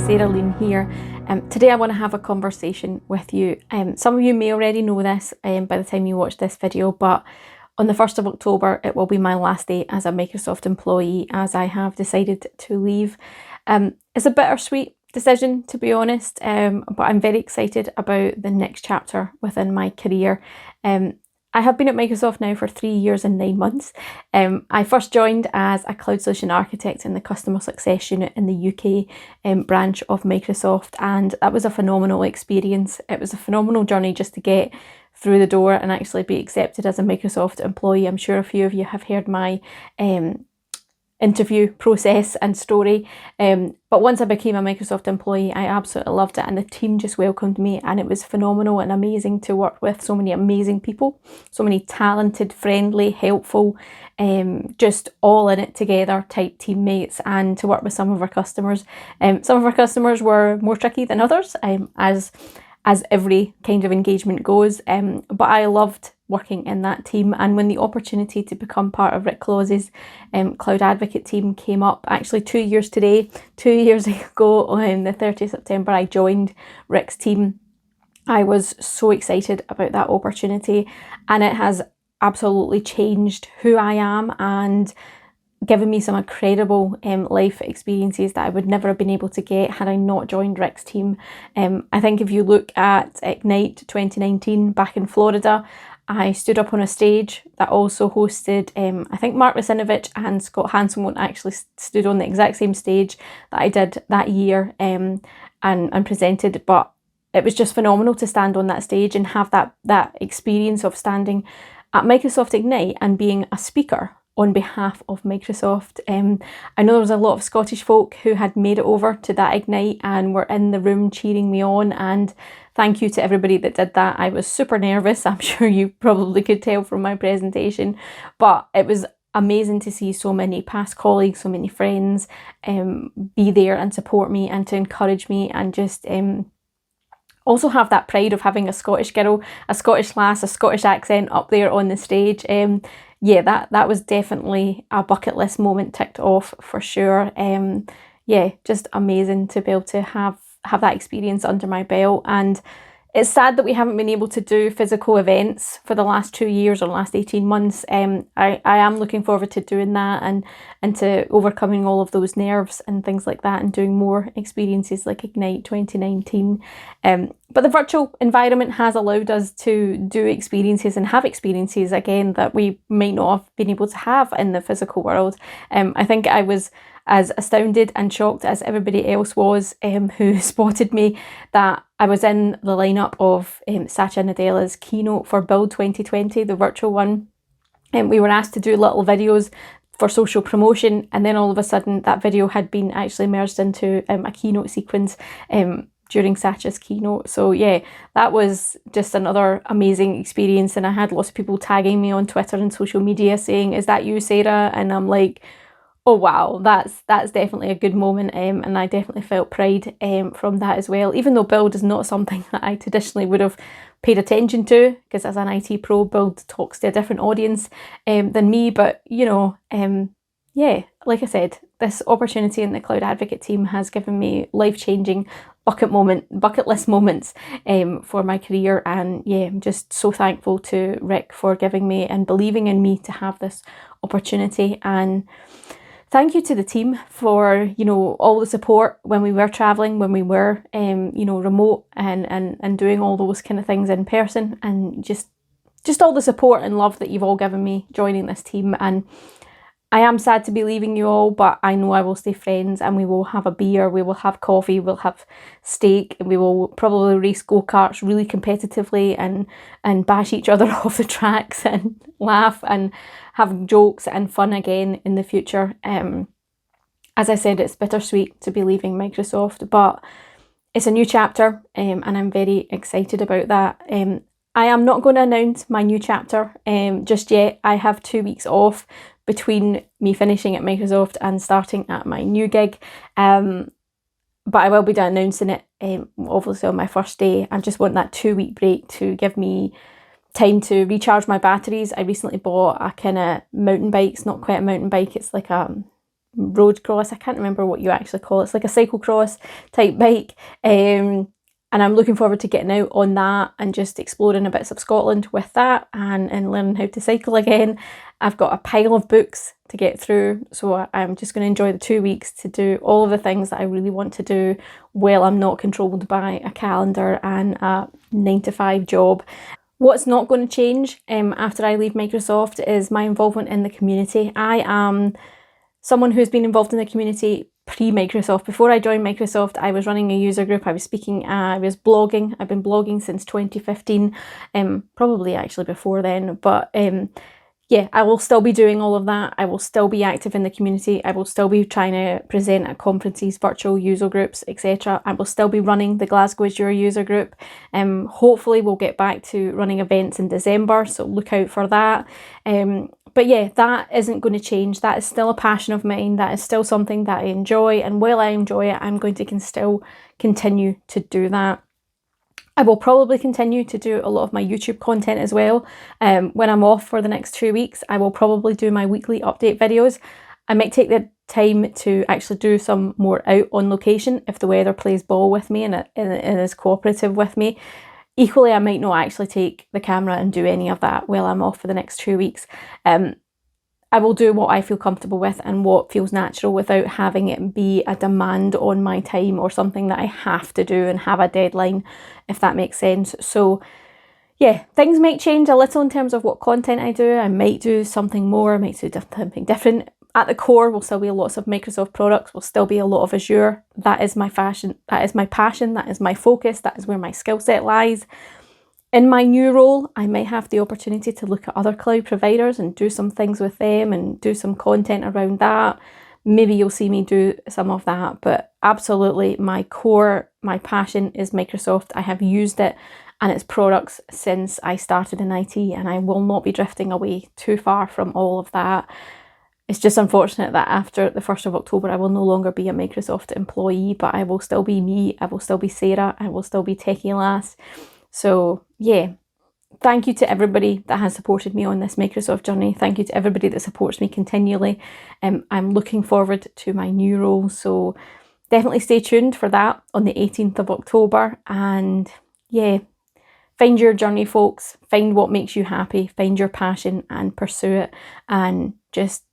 Sarah Lynn here. Today I want to have a conversation with you. Some of you may already know this by the time you watch this video, but on the 1st of October it will be my last day as a Microsoft employee, as I have decided to leave. It's a bittersweet decision, to be honest, but I'm very excited about the next chapter within my career. I have been at Microsoft now for 3 years and 9 months. I first joined as a cloud solution architect in the customer success unit in the UK branch of Microsoft, and that was a phenomenal experience. It was a phenomenal journey just to get through the door and actually be accepted as a Microsoft employee. I'm sure a few of you have heard my interview process and story, but once I became a Microsoft employee, I absolutely loved it, and the team just welcomed me, and it was phenomenal and amazing to work with so many amazing people, so many talented, friendly, helpful, just all in it together type teammates, and to work with some of our customers. Some of our customers were more tricky than others, as every kind of engagement goes, but I loved working in that team. And when the opportunity to become part of Rick Claus's Cloud Advocate team came up, actually 2 years today, 2 years ago on the 30th of September, I joined Rick's team. I was so excited about that opportunity, and it has absolutely changed who I am and given me some incredible life experiences that I would never have been able to get had I not joined Rick's team. I think if you look at Ignite 2019 back in Florida, I stood up on a stage that also hosted, I think Mark Lasinovich and Scott Hanselmont actually stood on the exact same stage that I did that year and presented, but it was just phenomenal to stand on that stage and have that experience of standing at Microsoft Ignite and being a speaker on behalf of Microsoft. I know there was a lot of Scottish folk who had made it over to that Ignite and were in the room cheering me on, and thank you to everybody that did that. I was super nervous, I'm sure you probably could tell from my presentation, but it was amazing to see so many past colleagues, so many friends be there and support me and to encourage me, and just also have that pride of having a Scottish girl, a Scottish lass, a Scottish accent up there on the stage. Yeah, that was definitely a bucket list moment ticked off for sure. Yeah, just amazing to be able to have that experience under my belt. And it's sad that we haven't been able to do physical events for the last 2 years or last 18 months. I am looking forward to doing that and to overcoming all of those nerves and things like that, and doing more experiences like Ignite 2019. But the virtual environment has allowed us to do experiences and have experiences again that we might not have been able to have in the physical world. I think I was as astounded and shocked as everybody else was who spotted me that I was in the lineup of Satya Nadella's keynote for Build 2020, the virtual one. And we were asked to do little videos for social promotion, and then all of a sudden that video had been actually merged into a keynote sequence during Satya's keynote. So yeah, that was just another amazing experience, and I had lots of people tagging me on Twitter and social media saying, "Is that you, Sarah?" And I'm like, oh wow, that's definitely a good moment, and I definitely felt pride from that as well, even though Build is not something that I traditionally would have paid attention to, because as an IT pro, Build talks to a different audience than me. But you know, yeah, like I said, this opportunity in the Cloud Advocate team has given me life-changing bucket list moments for my career, and yeah, I'm just so thankful to Rick for giving me and believing in me to have this opportunity. And thank you to the team for, you know, all the support when we were traveling, when we were, you know, remote and doing all those kind of things in person, and just all the support and love that you've all given me joining this team. And I am sad to be leaving you all, but I know I will stay friends, and we will have a beer, we will have coffee, we'll have steak, and we will probably race go-karts really competitively and bash each other off the tracks and laugh and have jokes and fun again in the future. As I said, it's bittersweet to be leaving Microsoft, but it's a new chapter, and I'm very excited about that. I am not going to announce my new chapter just yet. I have 2 weeks off between me finishing at Microsoft and starting at my new gig, but I will be announcing it obviously on my first day. I just want that 2-week break to give me time to recharge my batteries. I recently bought a kind of mountain bike. It's not quite a mountain bike, it's like a road cross. I can't remember what you actually call it. It's like a cyclocross type bike. And I'm looking forward to getting out on that and just exploring a bits of Scotland with that and learning how to cycle again. I've got a pile of books to get through, so I'm just going to enjoy the 2 weeks to do all of the things that I really want to do while I'm not controlled by a calendar and a 9-to-5 job. What's not going to change after I leave Microsoft is my involvement in the community. I am someone who's been involved in the community pre-Microsoft. Before I joined Microsoft, I was running a user group, I was speaking, I was blogging. I've been blogging since 2015, probably actually before then, but yeah, I will still be doing all of that. I will still be active in the community. I will still be trying to present at conferences, virtual user groups, etc. I will still be running the Glasgow Azure user group. Hopefully we'll get back to running events in December, so look out for that. But yeah, that isn't going to change. That is still a passion of mine. That is still something that I enjoy. And while I enjoy it, I'm going to still continue to do that. I will probably continue to do a lot of my YouTube content as well. When I'm off for the next 2 weeks, I will probably do my weekly update videos. I might take the time to actually do some more out on location if the weather plays ball with me and is cooperative with me. Equally, I might not actually take the camera and do any of that while I'm off for the next 2 weeks. I will do what I feel comfortable with and what feels natural without having it be a demand on my time or something that I have to do and have a deadline, if that makes sense. So yeah, things might change a little in terms of what content I do. I might do something more, I might do something different. At the core will still be lots of Microsoft products, will still be a lot of Azure. That is my passion, that is my focus, that is where my skill set lies. In my new role, I might have the opportunity to look at other cloud providers and do some things with them and do some content around that. Maybe you'll see me do some of that, but absolutely my core, my passion is Microsoft. I have used it and its products since I started in IT, and I will not be drifting away too far from all of that. It's just unfortunate that after the 1st of October, I will no longer be a Microsoft employee, but I will still be me, I will still be Sarah, I will still be Techie Lass. So yeah, thank you to everybody that has supported me on this Microsoft journey. Thank you to everybody that supports me continually. I'm looking forward to my new role, so definitely stay tuned for that on the 18th of October. And yeah, find your journey, folks. Find what makes you happy. Find your passion and pursue it, and just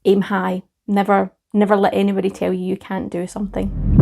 aim high. Never let anybody tell you you can't do something.